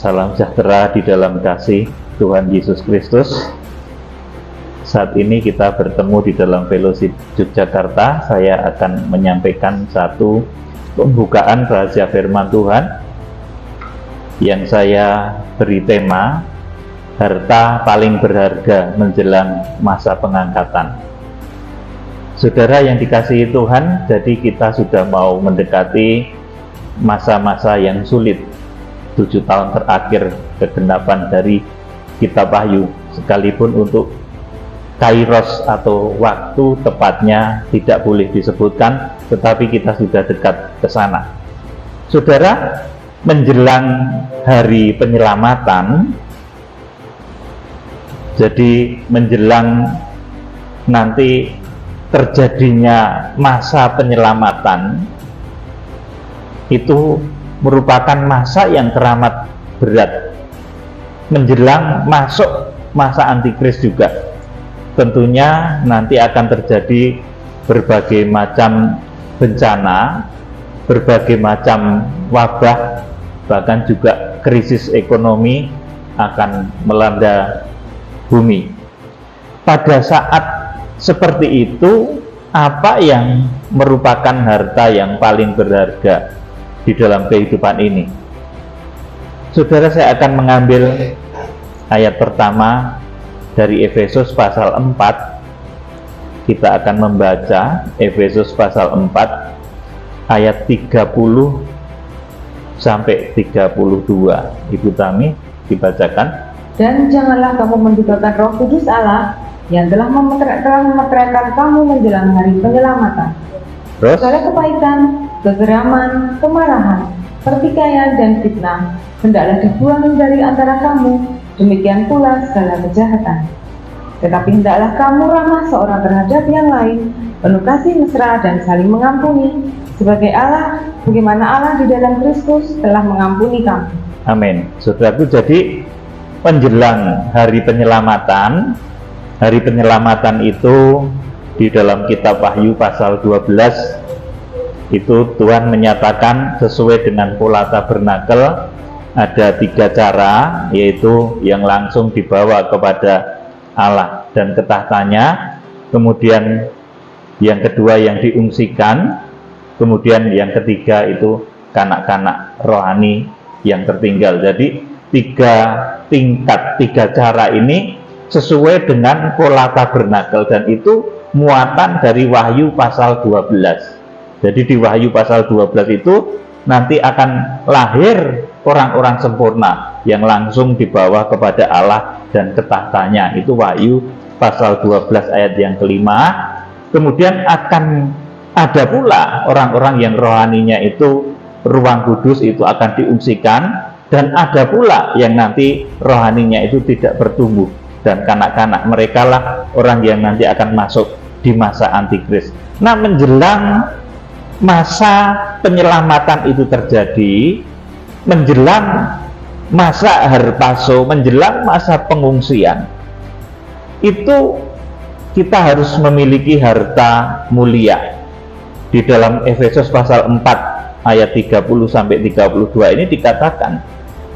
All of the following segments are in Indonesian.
Salam sejahtera di dalam kasih Tuhan Yesus Kristus. Saat ini kita bertemu di dalam Fellowship Yogyakarta. Saya akan menyampaikan satu pembukaan rahasia firman Tuhan yang saya beri tema harta paling berharga menjelang masa pengangkatan. Saudara yang dikasihi Tuhan, jadi kita sudah mau mendekati masa-masa yang sulit, 7 tahun terakhir kegenapan dari Kitab Wahyu, sekalipun untuk kairos atau waktu tepatnya tidak boleh disebutkan, tetapi kita sudah dekat ke sana. Saudara, menjelang hari penyelamatan, jadi menjelang nanti terjadinya masa penyelamatan, itu merupakan masa yang teramat berat. Menjelang masuk masa antikris juga, tentunya nanti akan terjadi berbagai macam bencana, berbagai macam wabah, bahkan juga krisis ekonomi akan melanda bumi. Pada saat seperti itu, apa yang merupakan harta yang paling berharga di dalam kehidupan ini? Saudara, saya akan mengambil ayat pertama dari Efesus pasal 4. Kita akan membaca Efesus pasal 4 ayat 30 sampai 32. Ibu Tami, dibacakan. Dan janganlah kamu mendukakan Roh Kudus Allah yang telah memeteraikan kamu menjelang hari penyelamatan. Terus? Segala kepahitan, kegeraman, kemarahan, pertikaian, dan fitnah hendaklah dibuang dari antara kamu, demikian pula segala kejahatan. Tetapi hendaklah kamu ramah seorang terhadap yang lain, penuh kasih mesra dan saling mengampuni, bagaimana Allah di dalam Kristus telah mengampuni kamu. Amin. Saudaraku, jadi menjelang hari penyelamatan itu di dalam Kitab Wahyu pasal 12 itu Tuhan menyatakan sesuai dengan pola tabernakel ada 3 cara, yaitu yang langsung dibawa kepada Allah dan ke tahtanya, kemudian yang kedua yang diungsikan, kemudian yang ketiga itu kanak-kanak rohani yang tertinggal. Jadi 3 tingkat, 3 cara ini sesuai dengan pola tabernakel, dan itu muatan dari Wahyu pasal 12. Jadi di Wahyu pasal 12 itu nanti akan lahir orang-orang sempurna yang langsung dibawa kepada Allah dan ke tahtanya. Itu Wahyu pasal 12 ayat yang kelima. Kemudian akan ada pula orang-orang yang rohaninya itu ruang kudus itu akan diungsikan, dan ada pula yang nanti rohaninya itu tidak bertumbuh, dan kanak-kanak mereka lah orang yang nanti akan masuk di masa antikris. Nah, menjelang masa penyelamatan itu terjadi, menjelang masa harpazo, menjelang masa pengungsian, itu kita harus memiliki harta mulia. Di dalam Efesus pasal 4 ayat 30 sampai 32 ini dikatakan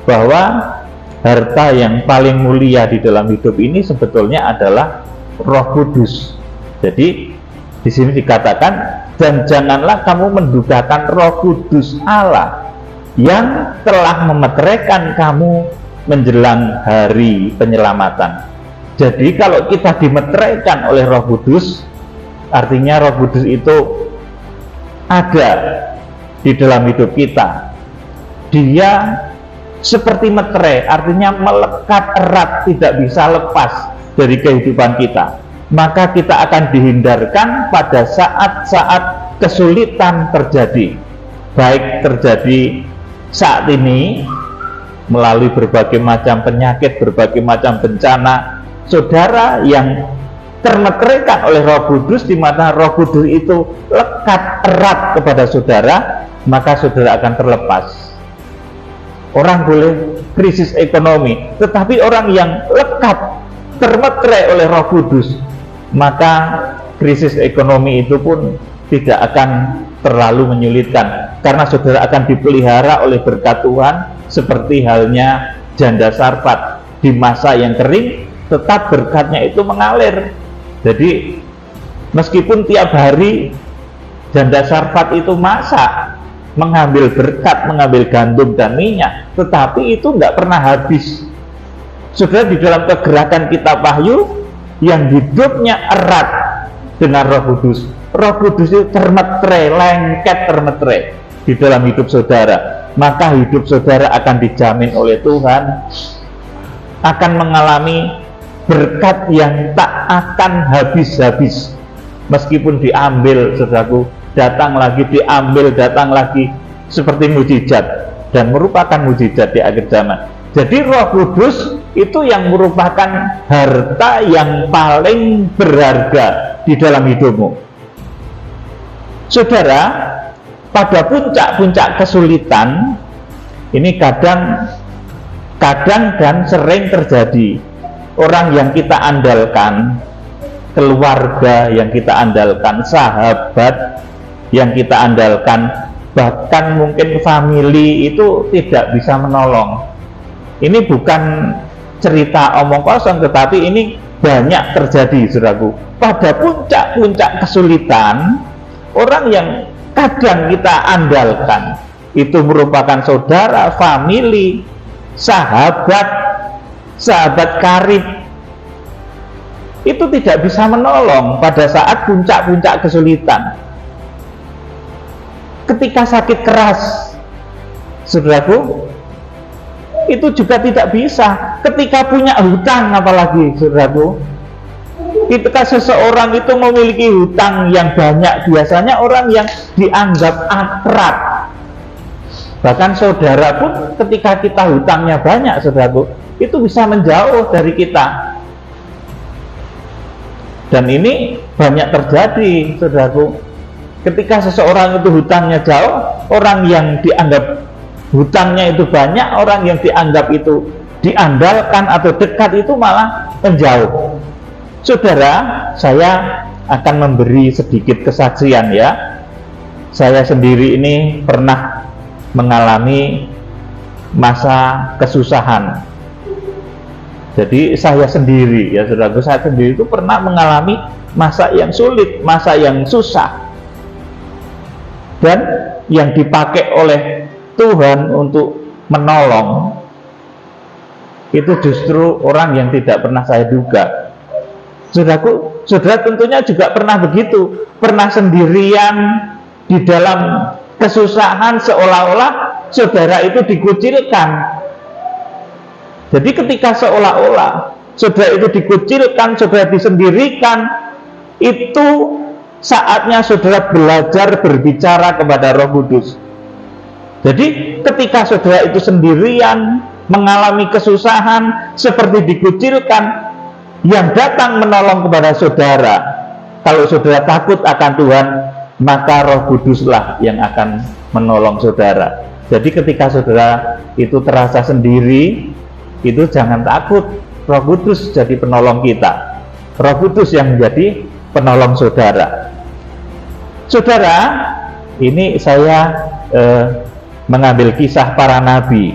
bahwa harta yang paling mulia di dalam hidup ini sebetulnya adalah Roh Kudus. Jadi di sini dikatakan, dan janganlah kamu mendukakan Roh Kudus Allah yang telah memeteraikan kamu menjelang hari penyelamatan. Jadi kalau kita dimeteraikan oleh Roh Kudus, artinya Roh Kudus itu ada di dalam hidup kita. Dia seperti meterai, artinya melekat erat, tidak bisa lepas dari kehidupan kita. Maka kita akan dihindarkan pada saat-saat kesulitan terjadi, baik terjadi saat ini melalui berbagai macam penyakit, berbagai macam bencana. Saudara yang termeteraikan oleh Roh Kudus, di mana Roh Kudus itu lekat erat kepada saudara, maka saudara akan terlepas. Orang boleh krisis ekonomi, tetapi orang yang lekat termeterai oleh Roh Kudus, maka krisis ekonomi itu pun tidak akan terlalu menyulitkan, karena saudara akan dipelihara oleh berkat Tuhan seperti halnya janda Sarfat di masa yang kering, tetap berkatnya itu mengalir. Jadi meskipun tiap hari janda Sarfat itu masak, mengambil berkat, mengambil gandum dan minyak, tetapi itu tidak pernah habis. Sudah di dalam kegerakan kitab Wahyu yang hidupnya erat dengan Roh Kudus. Roh Kudus itu termetre, lengket termetre di dalam hidup saudara. Maka hidup saudara akan dijamin oleh Tuhan, akan mengalami berkat yang tak akan habis-habis. Meskipun diambil, saudaraku, datang lagi, diambil, datang lagi, seperti mujizat, dan merupakan mujizat di akhir zaman. Jadi Roh Kudus itu yang merupakan harta yang paling berharga di dalam hidupmu. Saudara, pada puncak-puncak kesulitan ini kadang dan sering terjadi. Orang yang kita andalkan, keluarga yang kita andalkan, sahabat yang kita andalkan, bahkan mungkin family itu tidak bisa menolong. Ini bukan cerita omong kosong, tetapi ini banyak terjadi, saudaraku. Pada puncak-puncak kesulitan, orang yang kadang kita andalkan itu merupakan saudara, family, sahabat karib, itu tidak bisa menolong pada saat puncak-puncak kesulitan. Ketika sakit keras, saudaraku, itu juga tidak bisa. Ketika punya hutang, apalagi, saudaraku, ketika seseorang itu memiliki hutang yang banyak, biasanya orang yang dianggap akrab, bahkan saudara pun ketika kita hutangnya banyak, saudaraku, itu bisa menjauh dari kita. Dan ini banyak terjadi, saudaraku. Ketika seseorang itu hutangnya jauh, orang yang dianggap hutangnya itu banyak, orang yang dianggap itu diandalkan atau dekat itu malah menjauh. Saudara, saya akan memberi sedikit kesaksian ya. Saya sendiri ini pernah mengalami masa kesusahan. Jadi saya sendiri ya saudara, saya sendiri itu pernah mengalami masa yang sulit, masa yang susah. Dan yang dipakai oleh Tuhan untuk menolong itu justru orang yang tidak pernah saya duga. Saudaraku, saudara tentunya juga pernah begitu, pernah sendirian di dalam kesusahan, seolah-olah saudara itu dikucilkan. Jadi ketika seolah-olah saudara itu dikucilkan, saudara disendirikan, itu saatnya saudara belajar berbicara kepada Roh Kudus. Jadi ketika saudara itu sendirian, mengalami kesusahan, seperti dikucilkan, yang datang menolong kepada saudara, kalau saudara takut akan Tuhan, maka Roh Kuduslah yang akan menolong saudara. Jadi ketika saudara itu terasa sendiri, itu jangan takut, Roh Kudus jadi penolong kita. Roh Kudus yang menjadi penolong saudara. Saudara, ini saya mengambil kisah para nabi,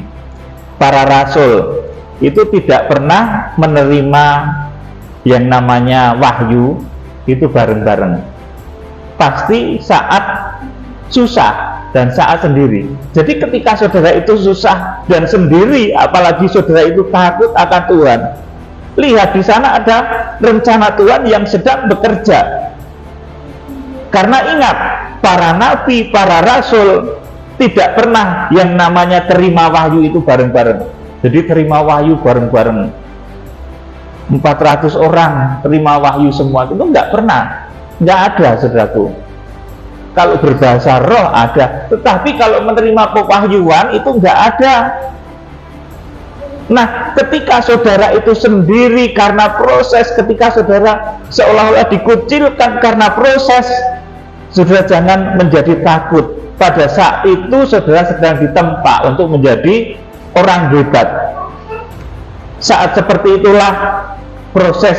para rasul, itu tidak pernah menerima yang namanya wahyu itu bareng-bareng. Pasti saat susah dan saat sendiri. Jadi ketika saudara itu susah dan sendiri, apalagi saudara itu takut akan Tuhan, lihat di sana ada rencana Tuhan yang sedang bekerja. Karena ingat, para nabi, para rasul tidak pernah yang namanya terima wahyu itu bareng-bareng. Jadi terima wahyu bareng-bareng. 400 orang terima wahyu semua, itu enggak pernah, enggak ada, saudaraku. Kalau berbahasa roh ada, tetapi kalau menerima pewahyuan itu enggak ada. Nah, ketika saudara itu sendiri karena proses, ketika saudara seolah-olah dikucilkan karena proses, saudara jangan menjadi takut. Pada saat itu saudara sedang ditempa untuk menjadi orang hebat. Saat seperti itulah proses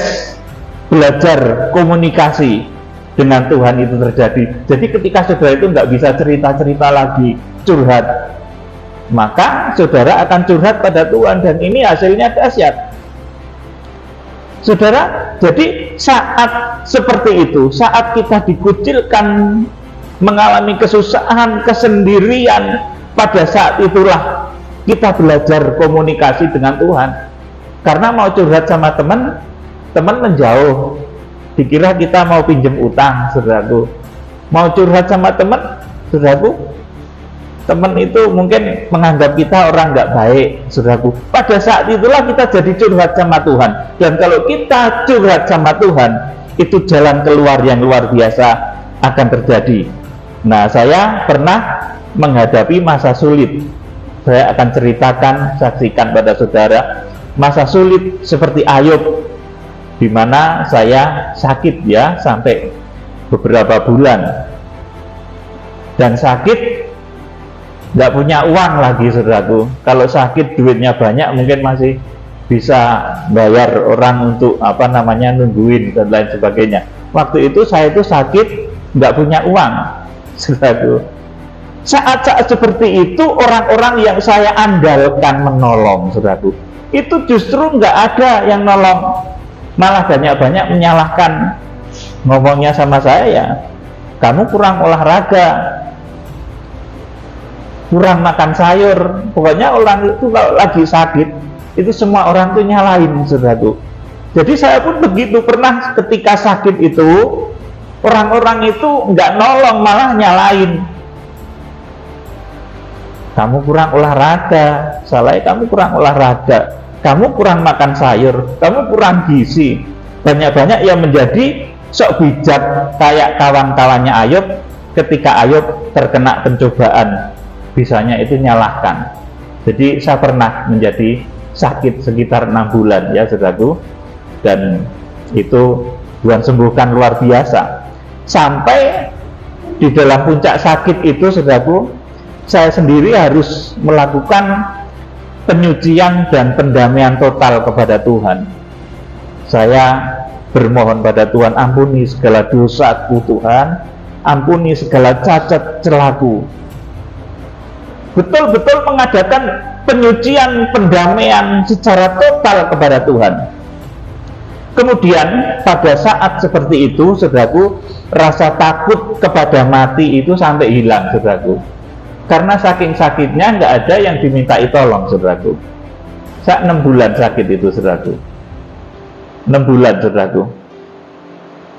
belajar komunikasi dengan Tuhan itu terjadi. Jadi ketika saudara itu nggak bisa cerita-cerita lagi, curhat, maka saudara akan curhat pada Tuhan, dan ini hasilnya dahsyat. Saudara, jadi saat seperti itu, saat kita dikucilkan, mengalami kesusahan, kesendirian, pada saat itulah kita belajar komunikasi dengan Tuhan. Karena mau curhat sama teman menjauh, dikira kita mau pinjam utang, saudaraku. Mau curhat sama teman, saudaraku, teman itu mungkin menganggap kita orang nggak baik, saudaraku. Pada saat itulah kita jadi curhat sama Tuhan. Dan kalau kita curhat sama Tuhan, itu jalan keluar yang luar biasa akan terjadi. Nah, saya pernah menghadapi masa sulit. Saya akan ceritakan, saksikan pada saudara masa sulit seperti Ayub, di mana saya sakit ya sampai beberapa bulan, dan sakit nggak punya uang lagi, saudaraku. Kalau sakit duitnya banyak mungkin masih bisa bayar orang untuk nungguin dan lain sebagainya. Waktu itu saya itu sakit nggak punya uang, saudaraku. Saat-saat seperti itu orang-orang yang saya andalkan menolong, saudaraku, itu justru nggak ada yang nolong, malah banyak-banyak menyalahkan. Ngomongnya sama saya, ya kamu kurang olahraga, kurang makan sayur. Pokoknya orang itu kalau lagi sakit, itu semua orang tuh nyalain, saudaraku. Jadi saya pun begitu, pernah ketika sakit itu, orang-orang itu nggak nolong, malah nyalain. Kamu kurang olahraga, salahnya kamu kurang olahraga, kamu kurang makan sayur, kamu kurang gizi. Banyak-banyak yang menjadi sok bijak kayak kawan-kawannya Ayub. Ketika Ayub terkena pencobaan, bisanya itu nyalahkan. Jadi saya pernah menjadi sakit sekitar 6 bulan ya, saudaraku, dan itu Tuhan sembuhkan luar biasa. Sampai di dalam puncak sakit itu, saudaraku, saya sendiri harus melakukan penyucian dan pendamaian total kepada Tuhan. Saya bermohon pada Tuhan, ampuni segala dosaku Tuhan, ampuni segala cacat celaku. Betul-betul mengadakan penyucian, pendamaian secara total kepada Tuhan. Kemudian pada saat seperti itu, saudaraku, rasa takut kepada mati itu sampai hilang, saudaraku. Karena saking sakitnya nggak ada yang dimintai tolong, saudaraku. Saya 6 bulan sakit itu, saudaraku. 6 bulan, saudaraku.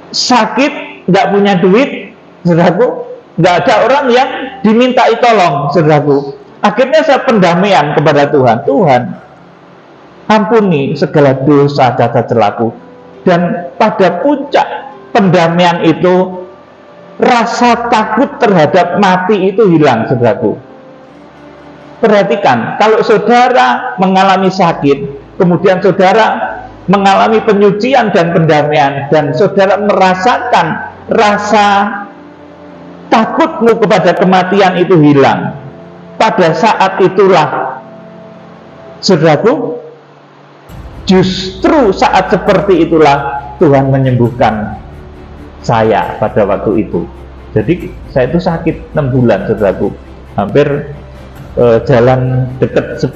Sakit, nggak punya duit, saudaraku. Nggak ada orang yang dimintai tolong, saudaraku. Akhirnya saya pendamaian kepada Tuhan. Tuhan, ampuni segala dosa cacat celaku. Dan pada puncak pendamaian itu, rasa takut terhadap mati itu hilang, saudaraku. Perhatikan, kalau saudara mengalami sakit, kemudian saudara mengalami penyucian dan pendamaian, dan saudara merasakan rasa takutmu kepada kematian itu hilang, pada saat itulah, saudaraku, justru saat seperti itulah Tuhan menyembuhkan saya pada waktu itu. Jadi saya itu sakit 6 bulan, saudaraku. Hampir jalan dekat 10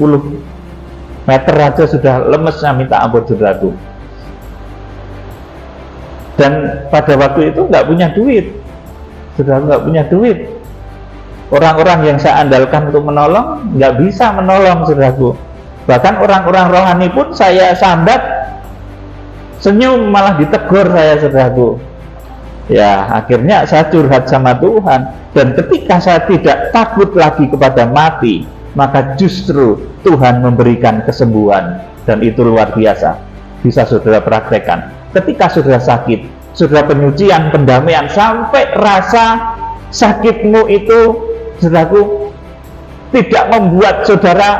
meter aja sudah lemes, minta ampun, saudaraku. Dan pada waktu itu nggak punya duit, saudara, nggak punya duit. Orang-orang yang saya andalkan untuk menolong nggak bisa menolong, saudaraku. Bahkan orang-orang rohani pun saya sambat, senyum malah ditegur saya, saudaraku. Ya, akhirnya saya curhat sama Tuhan, dan ketika saya tidak takut lagi kepada mati, maka justru Tuhan memberikan kesembuhan, dan itu luar biasa. Bisa saudara praktekkan. Ketika saudara sakit, saudara penyucian, pendamaian, sampai rasa sakitmu itu, saudaraku, tidak membuat saudara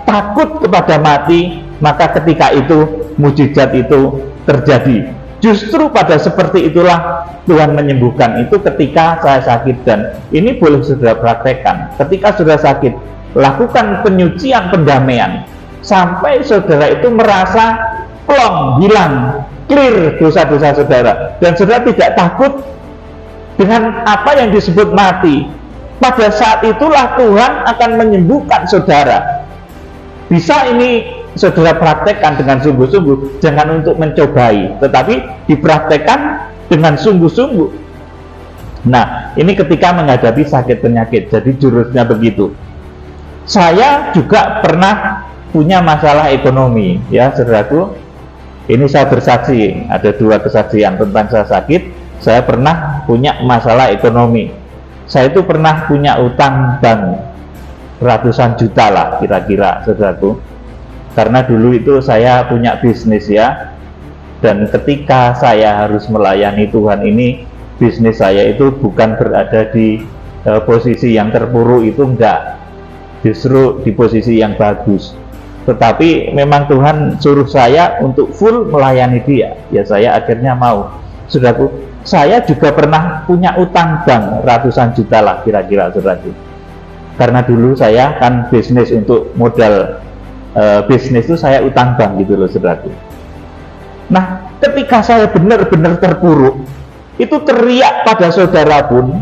takut kepada mati, maka ketika itu mujizat itu terjadi. Justru pada seperti itulah Tuhan menyembuhkan itu ketika saya sakit, dan ini boleh saudara praktekkan. Ketika saudara sakit, lakukan penyucian, pendamaian, sampai saudara itu merasa plong, hilang, clear dosa-dosa saudara, dan saudara tidak takut dengan apa yang disebut mati. pada saat itulah Tuhan akan menyembuhkan saudara. Bisa ini saudara praktekkan dengan sungguh-sungguh, jangan untuk mencobai, tetapi dipraktekkan dengan sungguh-sungguh. Nah, ini ketika menghadapi sakit penyakit, jadi jurusnya begitu. Saya juga pernah punya masalah ekonomi, ya saudaraku. Ini saya bersaksi, ada 2 kesaksian tentang saya sakit. Saya pernah punya masalah ekonomi. Saya itu pernah punya utang bank ratusan juta lah kira-kira, saudaraku. Karena dulu itu saya punya bisnis, ya. Dan ketika saya harus melayani Tuhan ini, bisnis saya itu bukan berada di posisi yang terpuruk, itu enggak. Justru di posisi yang bagus. Tetapi memang Tuhan suruh saya untuk full melayani dia. Ya saya akhirnya mau. Saudaraku, saya juga pernah punya utang bank ratusan juta lah kira-kira, saudaraku. Karena dulu saya kan bisnis, untuk modal bisnis itu saya utang bank gitu loh, saudaraku. Nah, ketika saya benar-benar terpuruk, itu teriak pada saudara pun,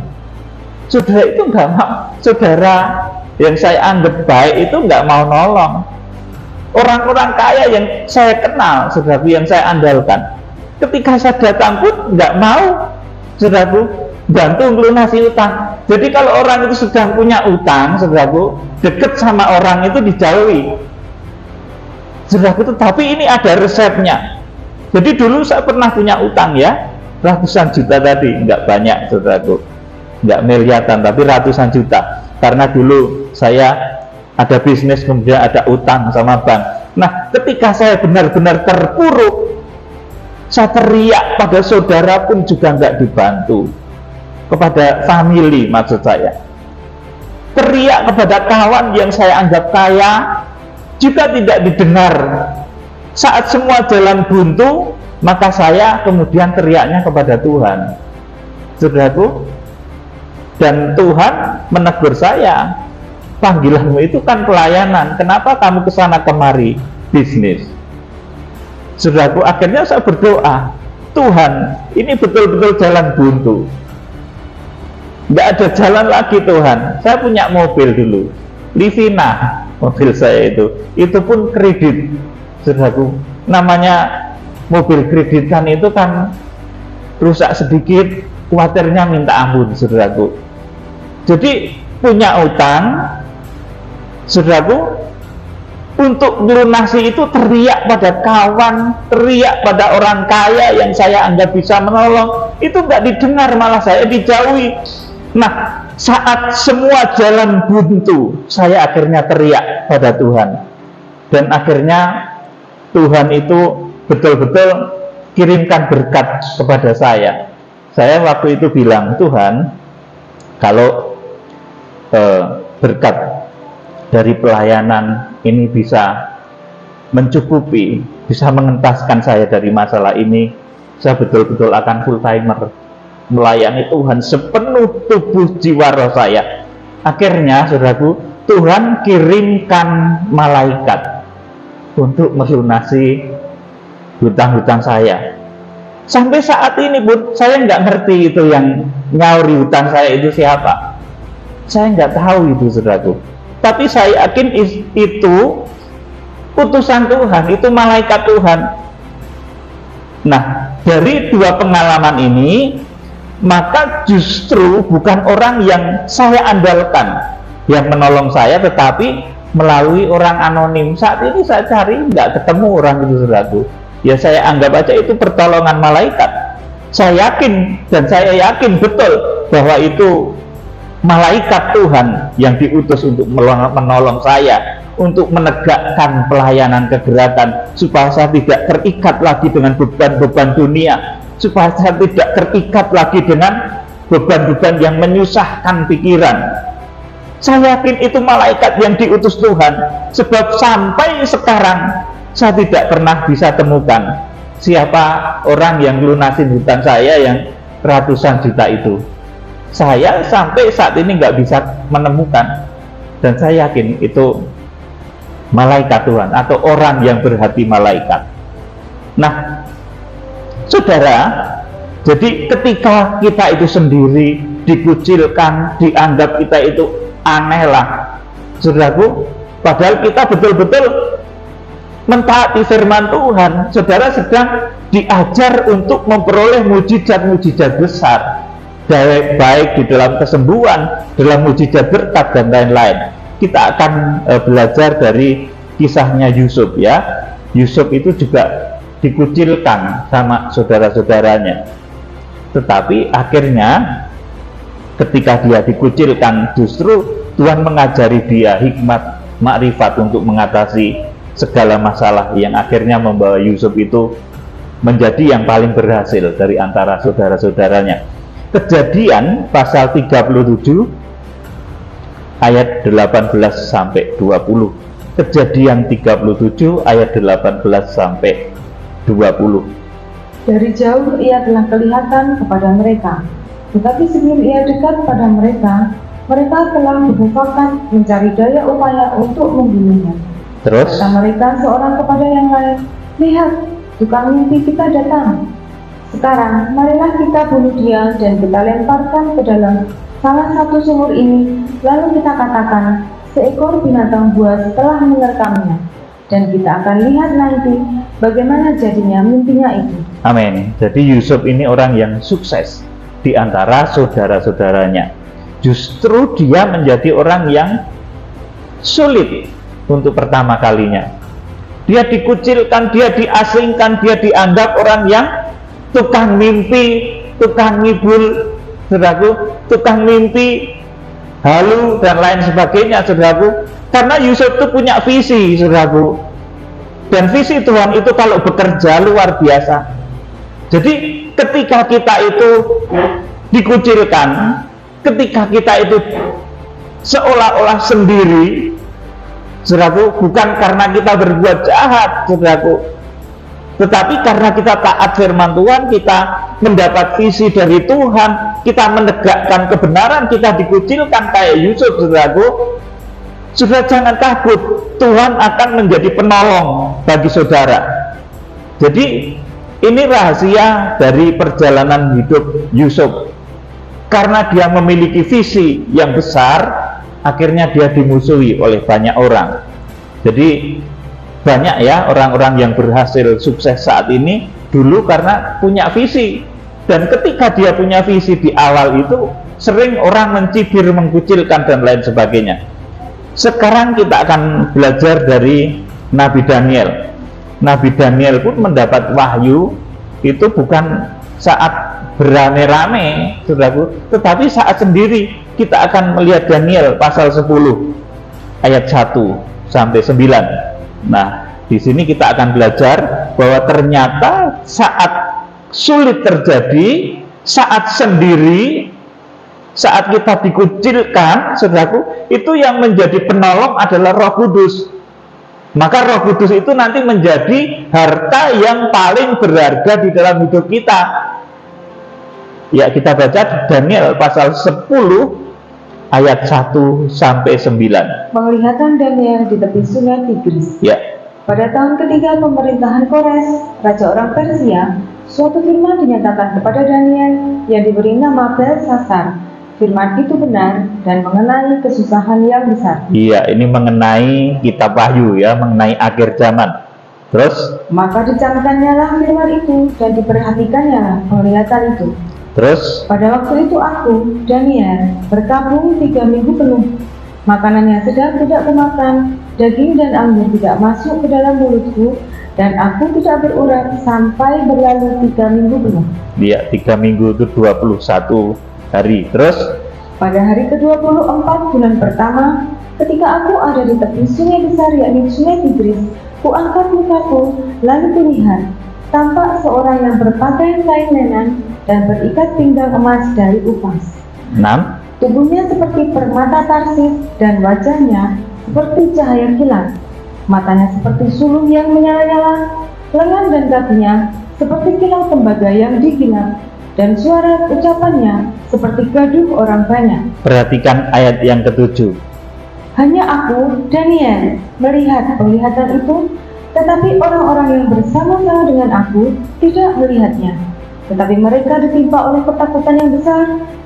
saudara itu nggak mau, saudara yang saya anggap baik itu nggak mau nolong. Orang-orang kaya yang saya kenal, saudaraku, yang saya andalkan, ketika saya datang pun nggak mau, saudaraku, bantu melunasi utang. Jadi kalau orang itu sedang punya utang, saudaraku, deket sama orang itu dijauhi, saudaraku. Tetapi ini ada resepnya. Jadi dulu saya pernah punya utang, ya, ratusan juta tadi, nggak banyak, saudaraku, nggak miliaran, tapi ratusan juta. Karena dulu saya ada bisnis, kemudian ada utang sama bank. Nah, ketika saya benar-benar terpuruk, saya teriak pada saudara pun juga nggak dibantu. Kepada family, maksud saya. Teriak kepada kawan yang saya anggap kaya, juga tidak didengar. Saat semua jalan buntu, maka saya kemudian teriaknya kepada Tuhan, saudaraku. Dan Tuhan menegur saya, panggilanmu itu kan pelayanan, kenapa kamu kesana kemari bisnis? Saudaraku, akhirnya saya berdoa, Tuhan, ini betul-betul jalan buntu, nggak ada jalan lagi Tuhan. Saya punya mobil dulu, Livina, mobil saya itu pun kredit, saudaraku. Namanya mobil kredit kan itu kan rusak sedikit, khawatirnya minta ampun, saudaraku. Jadi punya utang, saudaraku, untuk melunasi itu teriak pada kawan, teriak pada orang kaya yang saya anggap bisa menolong, itu nggak didengar, malah saya dijauhi. Nah, saat semua jalan buntu, saya akhirnya teriak pada Tuhan, dan akhirnya Tuhan itu betul-betul kirimkan berkat kepada saya. Saya waktu itu bilang, Tuhan, kalau berkat dari pelayanan ini bisa mencukupi, bisa mengentaskan saya dari masalah ini, saya betul-betul akan full timer melayani Tuhan sepenuh tubuh jiwa roh saya. Akhirnya, saudaraku, Tuhan kirimkan malaikat untuk melunasi hutang-hutang saya. Sampai saat ini pun saya nggak ngerti itu yang nyauri hutang saya itu siapa. Saya nggak tahu itu, saudaraku. Tapi saya yakin itu utusan Tuhan, itu malaikat Tuhan. Nah, dari 2 pengalaman ini, maka justru bukan orang yang saya andalkan yang menolong saya, tetapi melalui orang anonim. Saat ini saya cari, nggak ketemu orang itu, saudaraku. Ya saya anggap aja itu pertolongan malaikat. Saya yakin, dan saya yakin betul bahwa itu malaikat Tuhan yang diutus untuk menolong saya, untuk menegakkan pelayanan kegeratan, supaya saya tidak terikat lagi dengan beban-beban dunia, supaya saya tidak terikat lagi dengan beban-beban yang menyusahkan pikiran. Saya yakin itu malaikat yang diutus Tuhan, sebab sampai sekarang saya tidak pernah bisa temukan siapa orang yang lunasin hutang saya yang ratusan juta itu. Saya sampai saat ini nggak bisa menemukan, dan saya yakin itu malaikat Tuhan atau orang yang berhati malaikat. Nah, saudara, jadi ketika kita itu sendiri, dikucilkan, dianggap kita itu aneh lah, saudaraku. Padahal kita betul-betul mentaati firman Tuhan. Saudara sedang diajar untuk memperoleh mujizat-mujizat besar, baik di dalam kesembuhan, dalam mujizat berkat dan lain-lain. Kita akan belajar dari kisahnya Yusuf ya. Yusuf itu juga dikucilkan sama saudara-saudaranya, tetapi akhirnya ketika dia dikucilkan, justru Tuhan mengajari dia hikmat makrifat untuk mengatasi segala masalah yang akhirnya membawa Yusuf itu menjadi yang paling berhasil dari antara saudara-saudaranya. Kejadian pasal 37 ayat 18 sampai 20. Kejadian 37 ayat 18 sampai 20. Dari jauh ia telah kelihatan kepada mereka, tetapi sebelum ia dekat pada mereka, mereka telah bermufakat mencari daya upaya untuk membunuhnya. Terus kata mereka seorang kepada yang lain, lihat, tukang mimpi kita datang. Sekarang marilah kita bunuh dia dan kita lemparkan ke dalam salah satu sumur ini, lalu kita katakan, seekor binatang buas telah menerkamnya, dan kita akan lihat nanti bagaimana jadinya mimpinya itu. amin. Jadi Yusuf ini orang yang sukses di antara saudara-saudaranya. Justru dia menjadi orang yang sulit untuk pertama kalinya. Dia dikucilkan, dia diasingkan, dia dianggap orang yang tukang mimpi, tukang ngibul, saudaraku, tukang mimpi, halu dan lain sebagainya, saudaraku. Karena Yusuf itu punya visi, saudaraku. Dan visi Tuhan itu kalau bekerja luar biasa. Jadi ketika kita itu dikucilkan, ketika kita itu seolah-olah sendiri, saudaraku, bukan karena kita berbuat jahat, saudaraku, tetapi karena kita taat firman Tuhan, kita mendapat visi dari Tuhan, kita menegakkan kebenaran, kita dikucilkan kayak Yusuf, saudaraku. Saudara jangan takut, Tuhan akan menjadi penolong bagi saudara. Jadi ini rahasia dari perjalanan hidup Yusuf. Karena dia memiliki visi yang besar, akhirnya dia dimusuhi oleh banyak orang. Jadi banyak ya orang-orang yang berhasil sukses saat ini dulu karena punya visi. Dan ketika dia punya visi di awal itu, sering orang mencibir, mengkucilkan dan lain sebagainya. Sekarang kita akan belajar dari Nabi Daniel. Nabi Daniel pun mendapat wahyu itu bukan saat berame-rame, saudaraku, tetapi saat sendiri. Kita akan melihat Daniel pasal 10 ayat 1 sampai 9. Nah, di sini kita akan belajar bahwa ternyata saat sulit terjadi, saat sendiri, saat kita dikucilkan, saudaraku, itu yang menjadi penolong adalah Roh Kudus. Maka Roh Kudus itu nanti menjadi harta yang paling berharga di dalam hidup kita. Ya, kita baca Daniel pasal 10 ayat 1 sampai 9. Penglihatan Daniel di tepi sungai Tigris. Ya. Pada tahun ketiga pemerintahan Kores, raja orang Persia, suatu firman dinyatakan kepada Daniel yang diberi nama Belsasar. Firman itu benar dan mengenai kesusahan yang besar. Iya, ini mengenai kitab Wahyu ya, mengenai akhir zaman. Terus? Maka dicamkannya lah firman itu dan diperhatikannya lah penglihatan itu. Terus? Pada waktu itu aku, Daniel, berkabung 3 minggu penuh. Makanannya sedang tidak kumakan, daging dan anggur tidak masuk ke dalam mulutku, dan aku tidak berurat sampai berlalu 3 minggu penuh. Iya, 3 minggu itu 21 hari. Terus? Pada hari ke-24 bulan pertama, ketika aku ada di tepi sungai besar yakni sungai Tigris, kuangkat mukaku, lalu kulihat tampak seorang yang berpakaian kain lenan dan berikat pinggang emas dari Ufaz. 6. Tubuhnya seperti permata Tarsis dan wajahnya seperti cahaya kilat. Matanya seperti sulung yang menyala-nyala, lengan dan kakinya seperti kilau tembaga yang dikilat, dan suara ucapannya seperti gaduh orang banyak. Perhatikan ayat yang ke-7. Hanya aku, Daniel, melihat penglihatan itu, tetapi orang-orang yang bersama-sama dengan aku tidak melihatnya. Tetapi mereka ditimpa oleh ketakutan yang besar,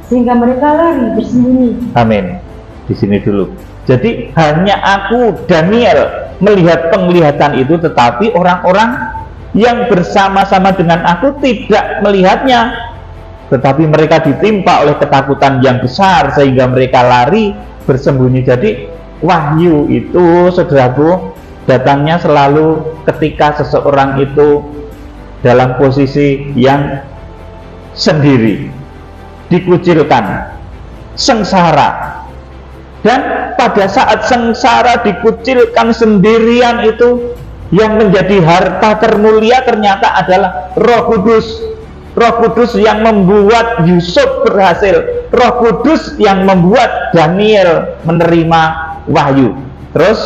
sehingga mereka lari bersembunyi. Amin. Di sini dulu. Jadi hanya aku, Daniel, melihat penglihatan itu, tetapi orang-orang yang bersama-sama dengan aku tidak melihatnya. Tetapi mereka ditimpa oleh ketakutan yang besar sehingga mereka lari bersembunyi. Jadi wahyu itu, saudaraku, datangnya selalu ketika seseorang itu dalam posisi yang sendiri, dikucilkan, sengsara. Dan pada saat sengsara, dikucilkan, sendirian itu, yang menjadi harta termulia ternyata adalah Roh Kudus. Roh Kudus yang membuat Yusuf berhasil, Roh Kudus yang membuat Daniel menerima wahyu. Terus,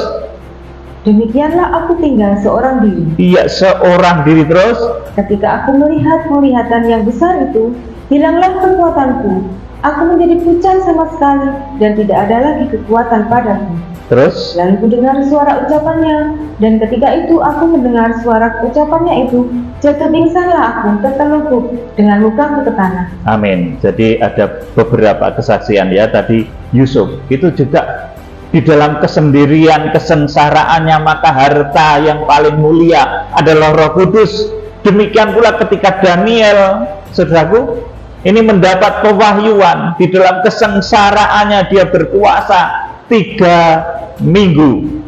demikianlah aku tinggal seorang diri. iya, seorang diri. Terus, ketika aku melihat penglihatan yang besar itu, hilanglah kekuatanku. Aku menjadi pucat sama sekali dan tidak ada lagi kekuatan padaku. Terus, Lalu ku dengar suara ucapannya, dan ketika itu aku mendengar suara ucapannya itu, jatuh pingsanlah aku tertelungkup dengan mukaku ke tanah. amin. Jadi ada beberapa kesaksian ya tadi. Yusuf itu juga di dalam kesendirian, kesengsaraannya, maka harta yang paling mulia adalah Roh Kudus. Demikian pula ketika Daniel, saudaraku, ini mendapat pewahyuan. Di dalam kesengsaraannya dia berpuasa 3 minggu,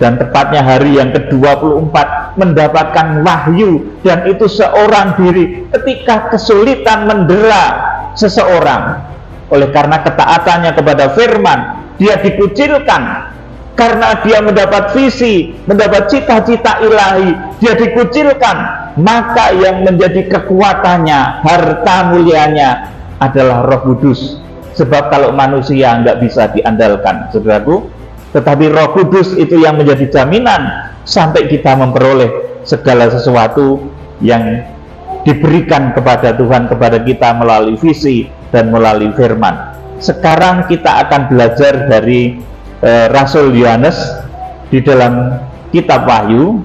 dan tepatnya hari yang ke-24 mendapatkan wahyu, dan itu seorang diri. Ketika kesulitan mendera seseorang oleh karena ketaatannya kepada firman, dia dikucilkan. Karena dia mendapat visi, mendapat cita-cita ilahi, dia dikucilkan. Maka yang menjadi kekuatannya, harta mulianya adalah Roh Kudus. Sebab kalau manusia nggak bisa diandalkan, saudaraku, tetapi Roh Kudus itu yang menjadi jaminan sampai kita memperoleh segala sesuatu yang diberikan kepada Tuhan kepada kita melalui visi dan melalui firman. Sekarang kita akan belajar dari Rasul Yohanes di dalam kitab Wahyu.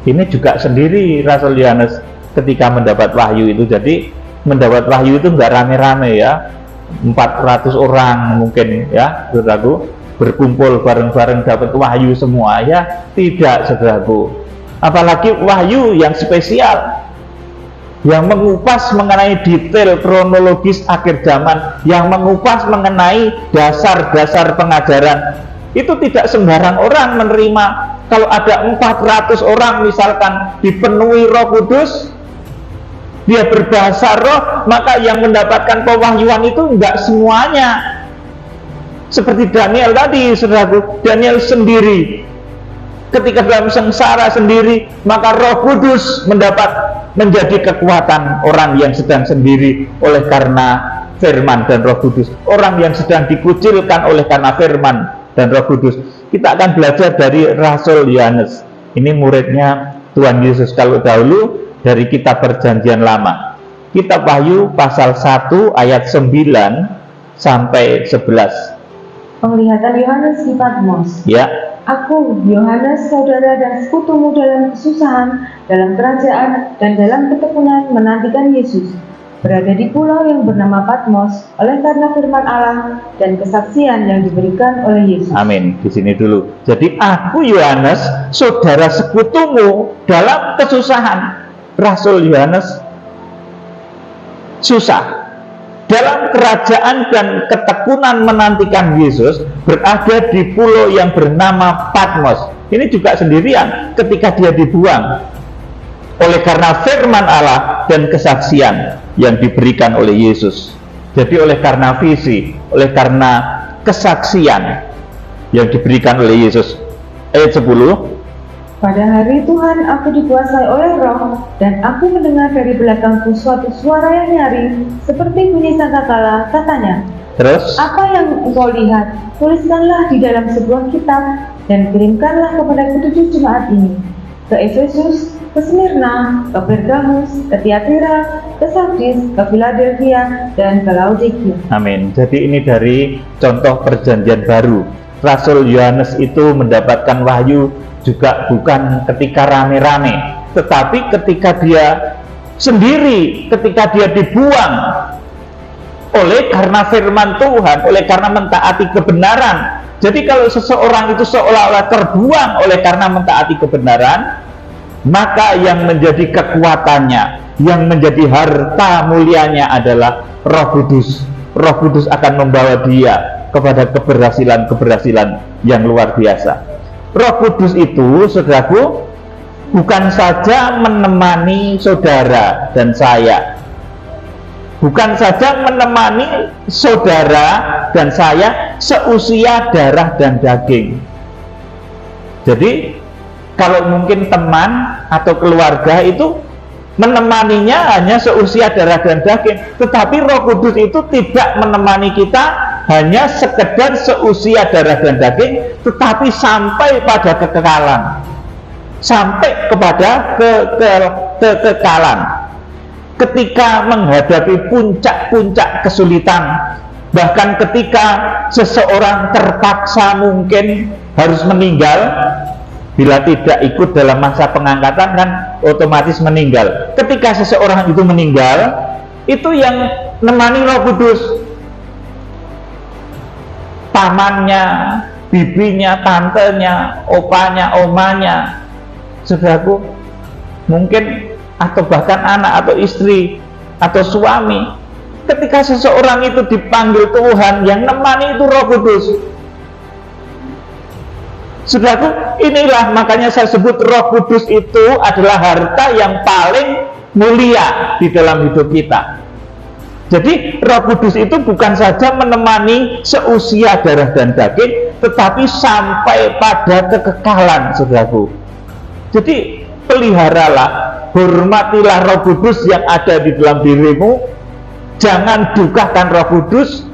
Ini juga sendiri Rasul Yohanes ketika mendapat wahyu itu. Jadi mendapat wahyu itu nggak rame-rame ya, 400 orang mungkin ya, saudaraku, berkumpul bareng-bareng dapat wahyu semua ya, tidak, saudaraku. Apalagi wahyu yang spesial, yang mengupas mengenai detail kronologis akhir zaman, yang mengupas mengenai dasar-dasar pengajaran. Itu tidak sembarang orang menerima. Kalau ada 400 orang misalkan dipenuhi Roh Kudus, dia berbahasa roh, maka yang mendapatkan pewahyuan itu enggak semuanya. Seperti Daniel tadi, saudaraku, Daniel sendiri ketika dalam sengsara sendiri, maka Roh Kudus menjadi kekuatan orang yang sedang sendiri oleh karena firman dan Roh Kudus. Orang yang sedang dikucilkan oleh karena firman dan Roh Kudus. Kita akan belajar dari Rasul Yohanes. Ini muridnya Tuhan Yesus kalau dahulu dari kitab Perjanjian Lama. Kitab Wahyu pasal 1 ayat 9 sampai 11. Penglihatan Yohanes di Patmos. Ya. Aku, Yohanes, saudara dan sekutumu dalam kesusahan, dalam kerajaan, dan dalam ketekunan menantikan Yesus, berada di pulau yang bernama Patmos oleh karena firman Allah dan kesaksian yang diberikan oleh Yesus. Amin. Di sini dulu. Jadi aku Yohanes, saudara sekutumu dalam kesusahan. Rasul Yohanes susah. Dalam kerajaan dan ketekunan menantikan Yesus, berada di pulau yang bernama Patmos. Ini juga sendirian ketika dia dibuang oleh karena firman Allah dan kesaksian yang diberikan oleh Yesus. Jadi oleh karena visi, oleh karena kesaksian yang diberikan oleh Yesus. Ayat 10. Pada hari Tuhan aku dikuasai oleh Roh, dan aku mendengar dari belakangku suatu suara yang nyaring seperti bunyi sangkakala. Katanya, Terus, apa yang engkau lihat, tuliskanlah di dalam sebuah kitab dan kirimkanlah kepada ketujuh jemaat ini, ke Efesus, ke Smyrna, ke Pergamus, ke Tiatira, ke Sardis, ke Philadelphia, dan ke Laodikia. amin. Jadi ini dari contoh perjanjian baru. Rasul Yohanes itu mendapatkan wahyu juga bukan ketika rame-rame, tetapi ketika dia sendiri, ketika dia dibuang oleh karena firman Tuhan, oleh karena mentaati kebenaran. Jadi kalau seseorang itu seolah-olah terbuang oleh karena mentaati kebenaran, maka yang menjadi kekuatannya, yang menjadi harta mulianya adalah Roh Kudus. Roh Kudus akan membawa dia kepada keberhasilan-keberhasilan yang luar biasa. Roh Kudus itu, saudaraku, bukan saja menemani saudara dan saya, bukan saja menemani saudara dan saya seusia darah dan daging. Jadi kalau mungkin teman atau keluarga itu menemaninya hanya seusia darah dan daging, tetapi Roh Kudus itu tidak menemani kita hanya sekedar seusia darah dan daging, tetapi sampai pada kekekalan, sampai kepada kekekalan. Ketika menghadapi puncak-puncak kesulitan, bahkan ketika seseorang terpaksa mungkin harus meninggal, bila tidak ikut dalam masa pengangkatan kan otomatis meninggal. Ketika seseorang itu meninggal, itu yang nemani Roh Kudus, pamannya, bibinya, tantenya, opanya, omanya, saudaraku, mungkin, atau bahkan anak atau istri atau suami. Ketika seseorang itu dipanggil Tuhan, yang nemani itu Roh Kudus. Saudaraku, inilah makanya saya sebut Roh Kudus itu adalah harta yang paling mulia di dalam hidup kita. Jadi Roh Kudus itu bukan saja menemani seusia darah dan daging, tetapi sampai pada kekekalan, saudaraku. Jadi peliharalah, hormatilah Roh Kudus yang ada di dalam dirimu. Jangan dukakan Roh Kudus,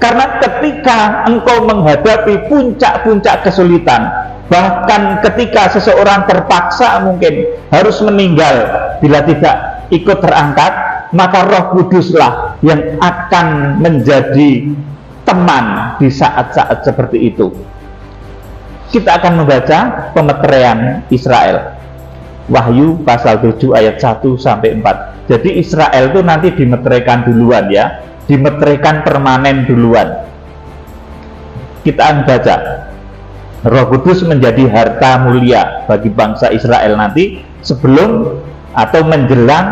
karena ketika engkau menghadapi puncak-puncak kesulitan, bahkan ketika seseorang terpaksa mungkin harus meninggal bila tidak ikut terangkat, maka Roh Kuduslah yang akan menjadi teman di saat-saat seperti itu. Kita akan membaca pemeteraian Israel, Wahyu pasal 7 ayat 1 sampai 4. Jadi Israel itu nanti dimeteraikan duluan ya, dimeteraikan permanen duluan. Kita akan baca, Roh Kudus menjadi harta mulia bagi bangsa Israel nanti sebelum atau menjelang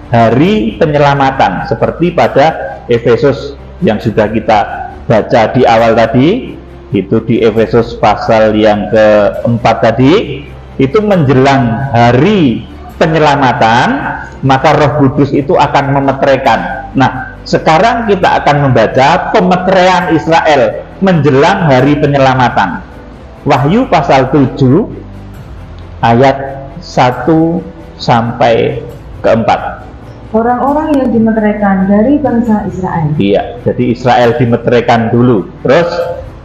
hari penyelamatan, seperti pada Efesus yang sudah kita baca di awal tadi. Itu di Efesus pasal yang keempat tadi, itu menjelang hari penyelamatan, maka Roh Kudus itu akan memeteraikan. Nah, sekarang kita akan membaca pemeteraian Israel menjelang hari penyelamatan. Wahyu pasal 7 ayat 1 sampai ke-4. Orang-orang yang dimeteraikan dari bangsa Israel. Iya, jadi Israel dimeteraikan dulu. Terus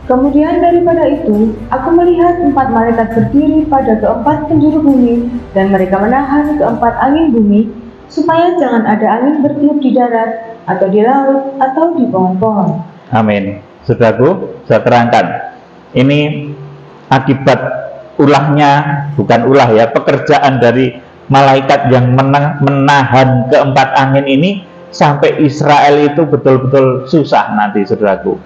kemudian daripada itu, aku melihat 4 malaikat berdiri pada keempat penjuru bumi, dan mereka menahan keempat angin bumi, supaya jangan ada angin bertiup di darat, atau di laut, atau di pohon-pohon. amin. Saudaraku, saya terangkan. Ini akibat ulahnya, bukan ulah ya, pekerjaan dari malaikat yang menahan keempat angin ini, sampai Israel itu betul-betul susah nanti, saudaraku.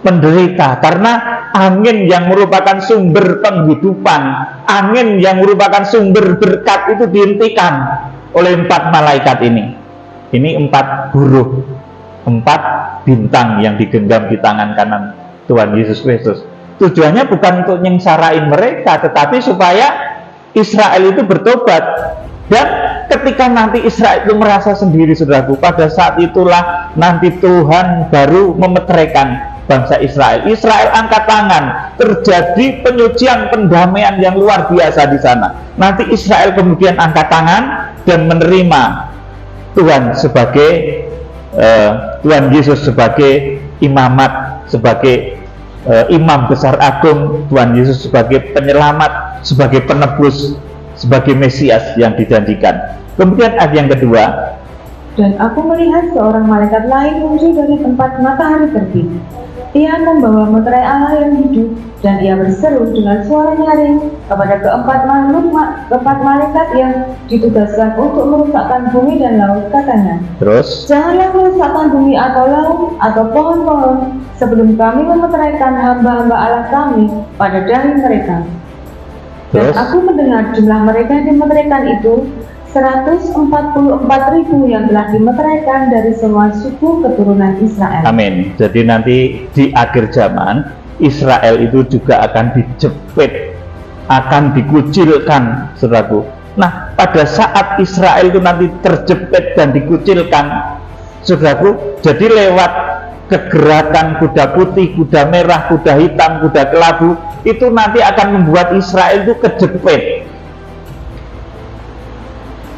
Menderita karena angin yang merupakan sumber penghidupan, angin yang merupakan sumber berkat itu dihentikan oleh 4 malaikat ini. Ini 4 buruh, 4 bintang yang digenggam di tangan kanan Tuhan Yesus Kristus. Tujuannya bukan untuk nyengsarain mereka, tetapi supaya Israel itu bertobat. Dan ketika nanti Israel itu merasa sendiri, saudaraku, pada saat itulah nanti Tuhan baru memeteraikan bangsa Israel. Israel angkat tangan, terjadi penyucian pendamaian yang luar biasa di sana. Nanti Israel kemudian angkat tangan dan menerima Tuhan sebagai Tuhan Yesus sebagai imamat, sebagai imam besar agung, Tuhan Yesus sebagai penyelamat, sebagai penebus, sebagai Mesias yang dijanjikan. Kemudian ayat yang kedua, dan aku melihat seorang malaikat lain muncul dari tempat matahari terbit. Ia membawa meterai Allah yang hidup, dan ia berseru dengan suara nyaring kepada keempat malaikat yang ditugaskan untuk merusakkan bumi dan laut, katanya, Terus, janganlah merusakkan bumi atau laut atau pohon-pohon sebelum kami memeteraikan hamba-hamba Allah kami pada dahi mereka. Dan terus, aku mendengar jumlah mereka yang dimeteraikan itu 144.000 yang telah dimeteraikan dari semua suku keturunan Israel. amin. Jadi nanti di akhir zaman Israel itu juga akan dijepit, akan dikucilkan, saudaraku. Nah, pada saat Israel itu nanti terjepit dan dikucilkan, saudaraku, jadi lewat kegerakan kuda putih, kuda merah, kuda hitam, kuda kelabu, itu nanti akan membuat Israel itu kejepit.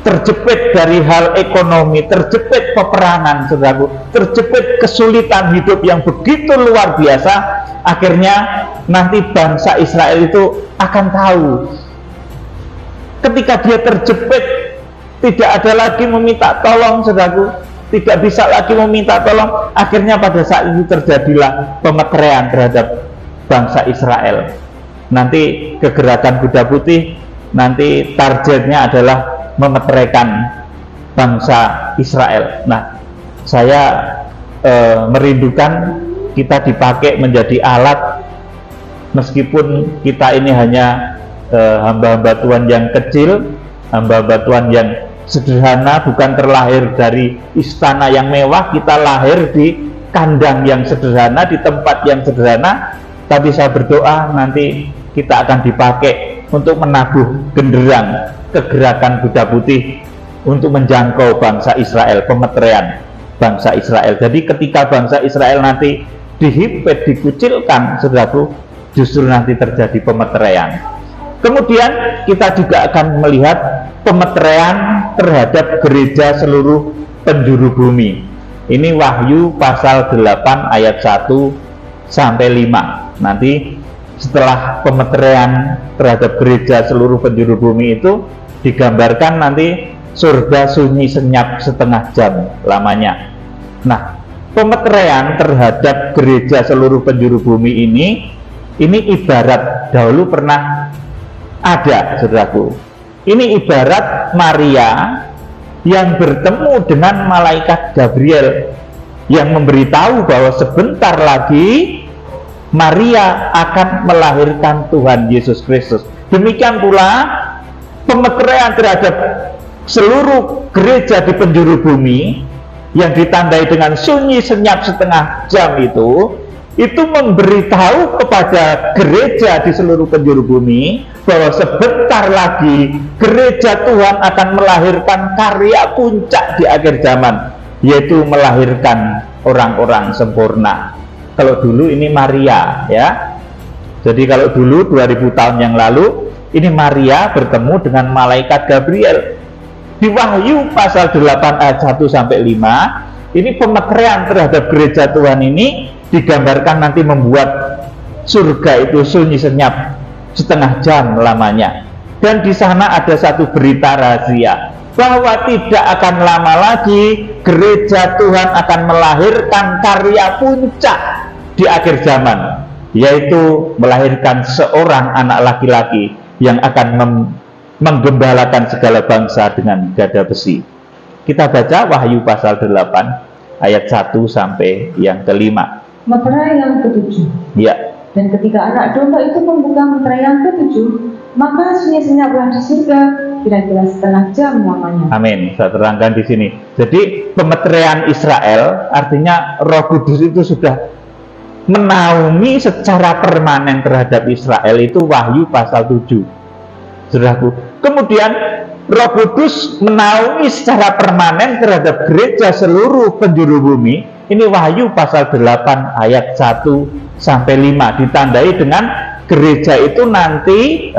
Terjepit dari hal ekonomi, terjepit peperangan, saudaraku, terjepit kesulitan hidup yang begitu luar biasa. Akhirnya nanti bangsa Israel itu akan tahu, ketika dia terjepit, tidak ada lagi meminta tolong, saudaraku, tidak bisa lagi meminta tolong. Akhirnya pada saat itu terjadilah pemeteraian terhadap bangsa Israel. Nanti kegerakan kuda putih, nanti targetnya adalah memeteraikan bangsa Israel. Nah, saya merindukan kita dipakai menjadi alat, meskipun kita ini hanya hamba-hamba Tuhan yang kecil, hamba-hamba Tuhan yang sederhana, bukan terlahir dari istana yang mewah, kita lahir di kandang yang sederhana, di tempat yang sederhana, tapi saya berdoa nanti kita akan dipakai untuk menabuh genderang kegerakan kuda putih untuk menjangkau bangsa Israel, pemeteraian bangsa Israel. Jadi ketika bangsa Israel nanti dihipit, dikucilkan, saudaraku, justru nanti terjadi pemeteraian. Kemudian kita juga akan melihat pemeteraian terhadap gereja seluruh penjuru bumi. Ini Wahyu pasal 8 ayat 1 sampai 5. Nanti setelah pemeteraian terhadap gereja seluruh penjuru bumi itu digambarkan nanti surga sunyi senyap setengah jam lamanya. Nah, pemeteraian terhadap gereja seluruh penjuru bumi ini ibarat dahulu pernah ada, saudaraku. Ini ibarat Maria yang bertemu dengan malaikat Gabriel yang memberitahu bahwa sebentar lagi Maria akan melahirkan Tuhan Yesus Kristus. Demikian pula pemeteraian terhadap seluruh gereja di penjuru bumi yang ditandai dengan sunyi senyap setengah jam itu memberitahu kepada gereja di seluruh penjuru bumi bahwa sebentar lagi gereja Tuhan akan melahirkan karya puncak di akhir zaman, yaitu melahirkan orang-orang sempurna. Kalau dulu ini Maria, ya. Jadi kalau dulu 2000 tahun yang lalu ini Maria bertemu dengan malaikat Gabriel. Di Wahyu pasal 8 ayat 1 sampai 5, ini pemeteraian terhadap gereja Tuhan ini digambarkan nanti membuat surga itu sunyi senyap setengah jam lamanya. Dan di sana ada satu berita rahasia bahwa tidak akan lama lagi gereja Tuhan akan melahirkan karya puncak di akhir zaman, yaitu melahirkan seorang anak laki-laki yang akan menggembalakan segala bangsa dengan gada besi. Kita baca Wahyu pasal 8 ayat 1 sampai yang kelima. Meterai yang ketujuh. Ya. Dan ketika anak domba itu membuka meterai yang ketujuh, maka sunyi senyaplah di surga kira-kira setengah jam lamanya. Amin. Saya terangkan di sini. Jadi pemeteraian Israel artinya Roh Kudus itu sudah menaungi secara permanen terhadap Israel, itu Wahyu pasal 7. Saudaraku. Kemudian Roh Kudus menaungi secara permanen terhadap gereja seluruh penjuru bumi. Ini Wahyu pasal 8 ayat 1 sampai 5, ditandai dengan gereja itu nanti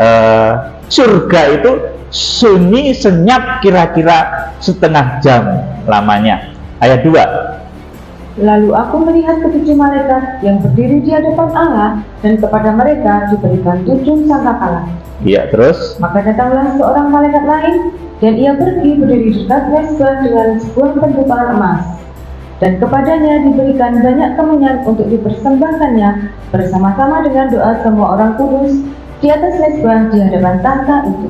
surga itu sunyi senyap kira-kira setengah jam lamanya. Ayat 2. Lalu aku melihat ketujuh malaikat yang berdiri di hadapan Allah, dan kepada mereka diberikan 7 sangkakala. Iya, terus. Maka datanglah seorang malaikat lain, dan ia pergi berdiri di dekat mesbah dengan sebuah pentupangan emas. dan kepadanya diberikan banyak kemenyan untuk dipersembahkannya bersama-sama dengan doa semua orang kudus di atas mezbah di hadapan tahta itu.